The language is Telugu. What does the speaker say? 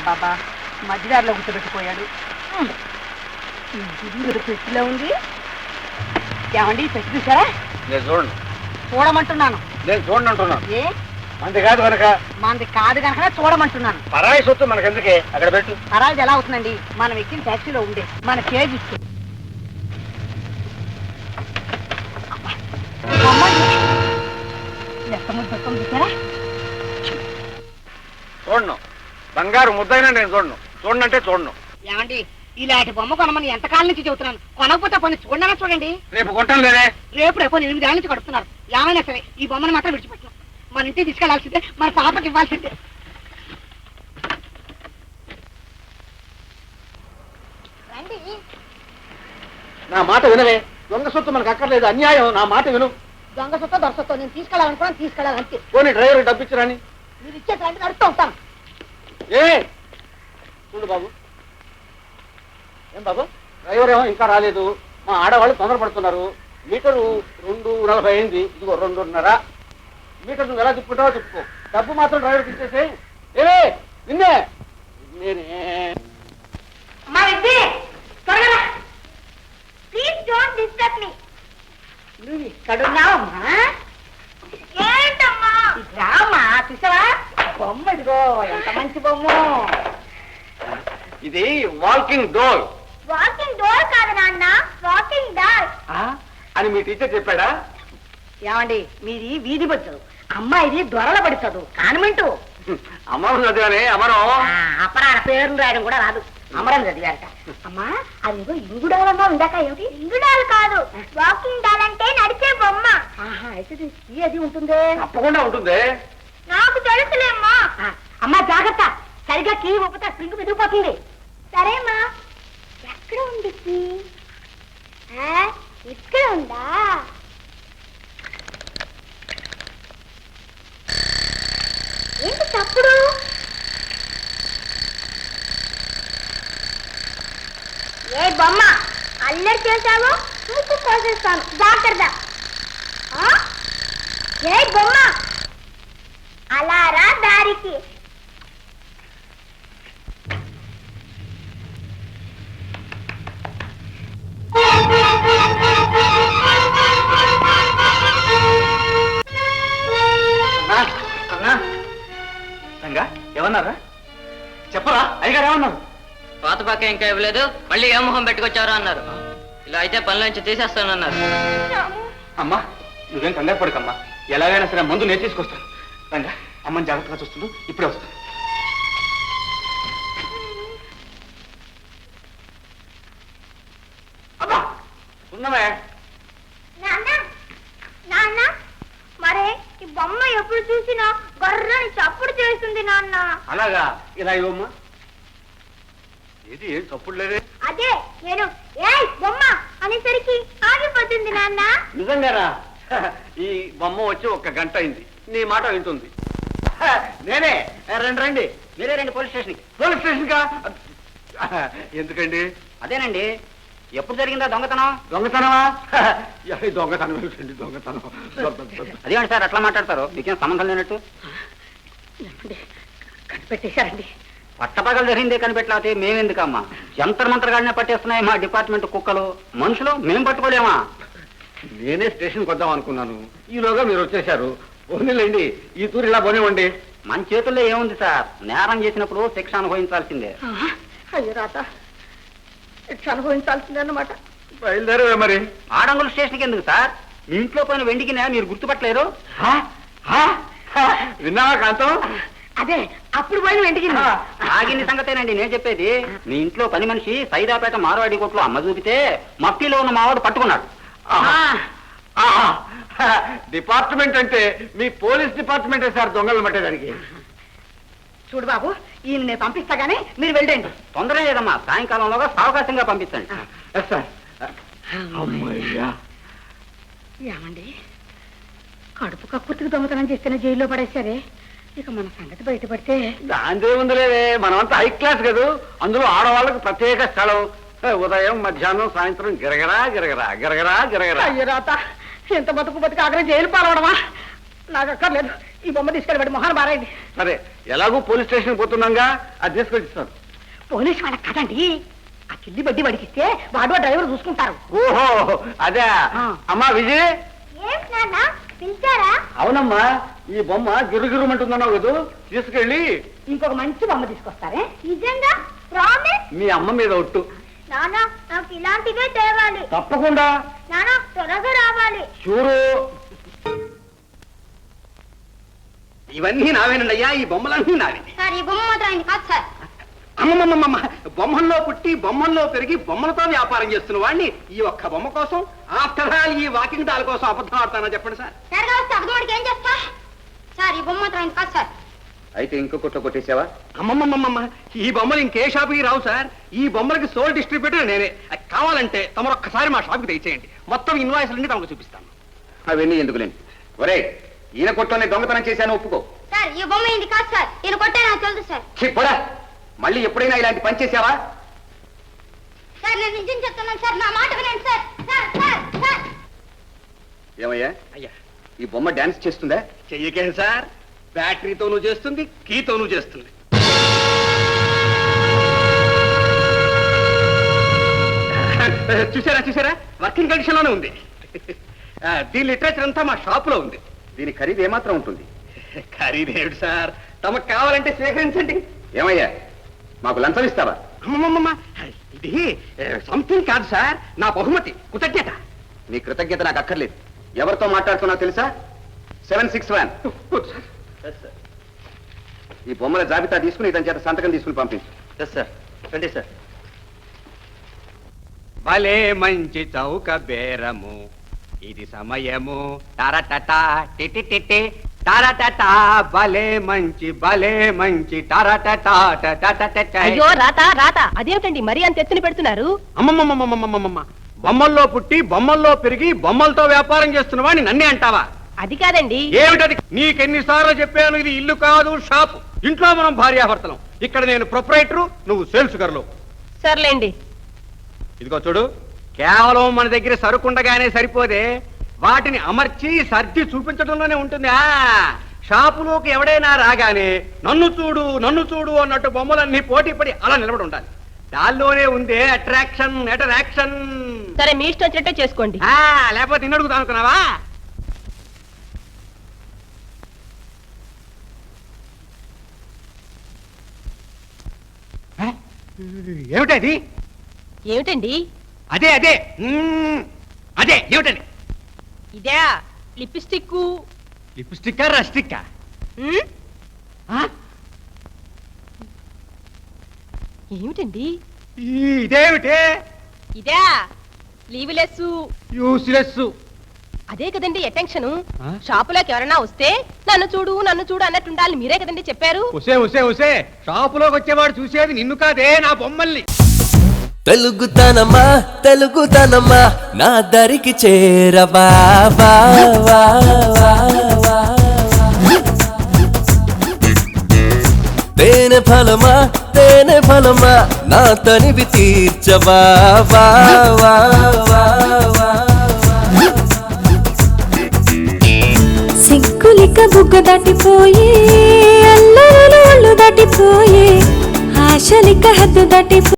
బాబా మధ్యదారిలో కూర్చోబెట్టిపోయాడు. పెట్టిలో ఉంది. ఏమండి పెట్టి చూసారా? నేను చూడండి. చూడమంటున్నాను. నేను చూడండి అంటున్నాను. ఏ మంది కాదు కనుక. మనది కాదు కనుక చూడమంటున్నాను. పరాయి సొత్తు మనకెందుకే, అక్కడ పెట్టు. పరాయిది ఎలా అవుతుందండి? మనం ఎక్కిన ట్యాక్సీలో ఉండే మన కేజీ ఇస్తే చూసారా? చూడను. బంగారు ముద్దైనా నేను చూడను. చూడనంటే చూడను. ఏమండి ఇలాంటి బొమ్మ కొనమని ఎంతకాలం నుంచి చెబుతున్నాను. కొనకపోతే పని చూడనా చూడండి. రేపు కొంటాను లేదే. రేపు 8 ఏళ్ళ నుంచి కడుతున్నారు. ఏమైనా సరే ఈ బొమ్మను మాత్రం విడిచిపెట్టాం. మన ఇంటికి తీసుకెళ్లాల్సిందే, మన పాపకి ఇవ్వాల్సిందే. రండి. నా మాట వినవే. దొంగ సొత్తు మనకు అక్కర్లేదు, అన్యాయం. నా మాట విను. దొంగ సొత్తో దొరసొత్తో నేను తీసుకెళ్ళాలనుకున్నాను, తీసుకెళ్ళాలంతే. పోనీ డ్రైవర్ డబ్బిచ్చిరాని. మీరు ఇచ్చేసరికి నడుస్తూ ఉంటాను. ఏ చూడు బాబు. ఏం బాబు, డ్రైవర్ ఏమో ఇంకా రాలేదు. మా ఆడవాళ్ళు తొందరపడుతున్నారు. మీటరు 2:40 అయింది. ఇదిగో 2:30. మీటర్ నువ్వు ఎలా తిప్పుకుంటావో తిప్పుకో. డబ్బు మాత్రం డ్రైవర్కి ఇచ్చేసి. ఏమే నిన్నే నేనే. నువ్వు ఇక్కడున్నావమ్మా? రామా చూసావా బొమ్మ? ఇదిగో ఎంత మంచి బొమ్మ. ఇది వాకింగ్ డోర్. వాకింగ్ డోర్ కాదు నాన్న, వాకింగ్ డాల్ అని మీ టీచర్ చెప్పాడా? ఏమండి మీది వీధి బడి, అమ్మాయిది దొరల బడి చదువు, కాన్వెంటు. అమరం చదివానే. అమరం అపరాల పేర్లు రాయడం కూడా రాదు, అమరం చదివారట. అమ్మా అదిగో ఇంగుడాలన్నా ఉందాక. ఏమిటి ఇంగుడాలు కాదు, వాకింగ్ డాల్ అంటే నడిచే బొమ్మ. అయితే అది ఉంటుందే? తప్పకుండా ఉంటుంది. నాకు తెలుసులేమ్మా. అమ్మా జాగ్రత్త, సరిగా కీ ఒప్పుతా స్ప్రింగ్ మెదిగిపోతుంది. సరేమ్మా. ఎక్కడ ఉంది కీ? ఇక్కడ ఉందా? ఏంటి తప్పుడు? ఏ బొమ్మ అల్లరి చేశావో ముక్కు కోసేస్తాను, జాగ్రత్త. ఏ బొమ్మ అలా రా దారికి. ఏమన్నారా? చెప్పరా? అయ్యగారు ఏమన్నారు? పాత పక్క ఇంకా ఇవ్వలేదు, మళ్ళీ ఏ మొహం పెట్టుకొచ్చారో అన్నారు. ఇలా అయితే పనిలోంచి తీసేస్తానన్నారు. అమ్మా నువ్వేం కంగారు పడకమ్మా. ఎలాగైనా సరే మందు నేను తీసుకొస్తాను. రంగా అమ్మని జాగ్రత్తగా చూస్తుండు. ఇప్పుడే వస్తాను. అబ్బా ఉన్నవే. నాన్న నాన్న, మరే ఈ బొమ్మ ఎప్పుడు చూసినా గర్రని చప్పుడు చేస్తుంది నాన్న. అలాగా? ఇలా ఇవ్వమ్మా. ఏది ఏం చప్పుడు లేదే. అదే నేను ఏ బొమ్మ అనేసరికి ఆగిపోతుంది నాన్న. నిజంగారా? ఈ బొమ్మ వచ్చి 1 గంట అయింది. నీ మాట వింటుంది. నేనే. రండి. మీరే రండి పోలీస్ స్టేషన్కి. పోలీస్ స్టేషన్ కా? ఎందుకండి? అదేనండి, ఎప్పుడు జరిగిందా దొంగతనం? దొంగతనమా? దొంగతనం ఏమిటండి? దొంగతనం అదేంటి సార్ అట్లా మాట్లాడతారు? మీకేం సంబంధం లేనట్టు. కనిపెట్టేశారండి. పట్టపగలు జరిగిందే కనిపెట్టలేకపోతే మేమెందుకమ్మా? జంతర్ మంత్రగాడినే పట్టేస్తున్నాయి మా డిపార్ట్మెంట్ కుక్కలు. మనుషులు మేం పట్టుకోలేమా? నేనే స్టేషన్కి వద్దాం అనుకున్నాను. ఈలోగా మీరు వచ్చేశారు. పోనీలేండి, ఈ తూరు ఇలా పోనివ్వండి. మన చేతుల్లో ఏముంది సార్? నేరం చేసినప్పుడు శిక్ష అనుభవించాల్సిందే. అయ్యో రాత, శిక్ష అనుభవించాల్సిందే అన్నమాట. బయలుదేరవే మరి. ఆడంగుల స్టేషన్కి ఎందుకు సార్? మీ ఇంట్లో పోయిన వెండికి మీరు గుర్తుపట్టలేరు? విన్నావా కాంతం? అదే అప్పుడు పోయిన వెంటికి ఆగింది సంగతేనండి నేను చెప్పేది. మీ ఇంట్లో పని మనిషి సైదాపేట మార్వాడి కొట్లో అమ్మ చూపితే మఫ్టీలో ఉన్న మావాడు పట్టుకున్నాడు. డిపార్ట్మెంట్ అంటే మీ పోలీస్ డిపార్ట్మెంటే సార్ దొంగలు పట్టేదానికి. చూడు బాబు, ఈయన నేను పంపిస్తా గానీ మీరు వెళ్ళండి. తొందర లేదమ్మా, సాయంకాలంలోగా సావకాశంగా పంపించండి. ఏమండి, కడుపు కక్కుర్తికి దొంగతనం చేస్తేనే జైల్లో పడేశారే, ఇక మన సంగతి బయటపడితే దాంతో ఉందిలేదే. మనమంతా హై క్లాస్ కదా, అందులో ఆడవాళ్ళకు ప్రత్యేక స్థలం. ఉదయం మధ్యాహ్నం సాయంత్రం గిరగరా గిరగరా గిరగరా గిరగరా. అయ్యో రాత, ఎంత బతుకు బతుకు ఆగ్రహం జైలు పాలవడమా? నాకు అక్కర్లేదు, ఈ బొమ్మ తీసుకెళ్ళి మొహన్ బారైంది. సరే ఎలాగూ పోలీస్ స్టేషన్ పోతున్నాగా అది తీసుకొచ్చిస్తాను. పోలీసు వాళ్ళకి కదండి, ఆ కిల్లి బడ్డీ వాడికి ఇస్తే వాడు డ్రైవర్ చూసుకుంటారు. ఓహో అదే. అమ్మా విజయ్. ఏం నాన్న పిలిచారా? అవునమ్మా, ఈ బొమ్మ గిరుగిరుమంటుందన్నావు కదా, తీసుకెళ్ళి ఇంకొక మంచి బొమ్మ తీసుకొస్తారే. నిజంగా ప్రామిస్? మీ అమ్మ మీద ఒట్టు. నాన్న నాకు ఇలాంటివే తేవాలి. తప్పకుండా. నాన్న త్వరగా రావాలి. చూడు ఇవన్నీ నావేనండి అయ్యా, ఈ బొమ్మలన్నీ నావే. సార్ ఈ బొమ్మ మాత్రం అయింది కాదు సార్. అమ్మమ్మమ్మమ్మ, బొమ్మల్లో పుట్టి బొమ్మల్లో పెరిగి బొమ్మలతో వ్యాపారం చేస్తున్న వాడిని ఈ ఒక్క బొమ్మ కోసం, ఆఫ్టర్ ఆల్ ఈ వాకింగ్ డాల్ కోసం అబద్ధం ఆడతానా చెప్పండి సార్. సరిగా వస్తే అర్థమాడికి ఏం చేస్తా? సార్ ఈ బొమ్మ మాత్రం అయింది కాదు సార్. అయితే ఇంకో కొట్ట కొట్టేసావా? అమ్మమ్మమ్మమ్మ, ఈ బొమ్మలు ఇంకే షాపుకి రావు సార్. ఈ బొమ్మలకి సోల్ డిస్ట్రిబ్యూటర్ నేనే. కావాలంటే తమరు ఒక్కసారి మా షాప్కి తెచ్చేయండి, మొత్తం ఇన్వాయిస్లన్నీ తమకు చూపిస్తాను. అవన్నీ ఎందుకులేండి. ఒరే, ఈయన కొట్టని దొంగతనం చేశాను ఒప్పుకో. సార్ ఈ బొమ్మ అయింది కాదు సార్, ఈయన కొట్టే నాకు తెలుసు సార్. చెప్పరా, మళ్ళీ ఎప్పుడైనా ఇలాంటి పని చేసావా? సార్ నేను నిజం చెప్తున్నాను సార్, నా మాట వినండి సార్. Sir sir sir. ఏమయ్యా, అయ్యా ఈ బొమ్మ డాన్స్ చేస్తుందా? చెయ్యకే సార్, బ్యాటరీతోనూ చేస్తుంది, కీతోనూ చేస్తుంది. చూసారా చూసారా, వర్కింగ్ కండిషన్ లోనే ఉంది. దీని లిటరేచర్ అంతా మా షాప్ లో ఉంది. దీని ఖరీదు ఏమాత్రం ఉంటుంది? ఖరీదేమిటి సార్, తమకు కావాలంటే స్వీకరించండి. ఏమయ్యా, మాకు లంచం ఇస్తావా? అమ్మమ్మమ్మ, ఇది సంథింగ్ కాదు సార్, నా బహుమతి, కృతజ్ఞత. నీ కృతజ్ఞత నాకు అక్కర్లేదు. ఎవరితో మాట్లాడుతున్నావు తెలుసా? 761. ఈ బొమ్మల జాబితా తీసుకుని ఇతని చేత సంతకం తీసుకుని పంపించు. సార్ రండి సార్. భలే మంచి చౌక బేరము, ఇది సమయము టరటటా టిటిటిటి టరటటా, భలే మంచి టరటటా టటటట. అయ్యో రాత రాత, అదేమిటండి మరీ అంత ఎత్తున పెడుతున్నారు? అమ్మమ్మమ్మమ్మమ్మమ్మమ్మ, బొమ్మల్లో పుట్టి బొమ్మల్లో పెరిగి బొమ్మలతో వ్యాపారం చేస్తున్న వాడిని నన్నే అంటావా? అది కాదండి. ఏమిటది? నీకెన్నిసార్లు చెప్పాను, ఇది ఇల్లు కాదు షాపు. ఇంట్లో మనం భార్యాభర్తలం, ఇక్కడ నేను ప్రొపరైటరు, నువ్వు సేల్స్ గర్లు. సర్లేండి. ఇదిగో చూడు, కేవలం మన దగ్గర సరుకుండగానే సరిపోదే, వాటిని అమర్చి సర్ది చూపించడంలోనే ఉంటుంది. షాపులోకి ఎవడైనా రాగానే నన్ను చూడు అన్నట్టు బొమ్మలన్నీ పోటీ పడి అలా నిలబడి ఉండాలి. దానిలోనే ఉందే అట్రాక్షన్. సరే మీ ఇష్టం వచ్చినట్టే చేసుకోండి. లేకపోతే నిన్నడుగుతా అనుకున్నావా? ఏమిటది? ఏమిటండి? అదే ఏమిటండి? ఇదే లిప్స్టిక్. లిప్స్టిక్కా రస్టిక్కా? ఏమిటండి? ఇదేమిటే? ఇదే లీవ్లెస్. యూస్లెస్. అదే కదండి అటెన్షన్. షాపులోకి ఎవరైనా వస్తే నన్ను చూడు అన్నట్టు ఉండాలి, మీరే కదండి చెప్పారు. ఉసే షాపులోకి వచ్చేవాడు చూసేది నిన్ను కాదే, నా బొమ్మల్ని. తెలుగుతనమా నా దరికి చేరవా. తేనె ఫలమా నా తనివి తీర్చవా. సిగ్గులిక బుగ్గ దాటిపోయే, అల్లరులు ఒళ్ళు దాటిపోయే, ఆశలిక హద్దు దాటిపో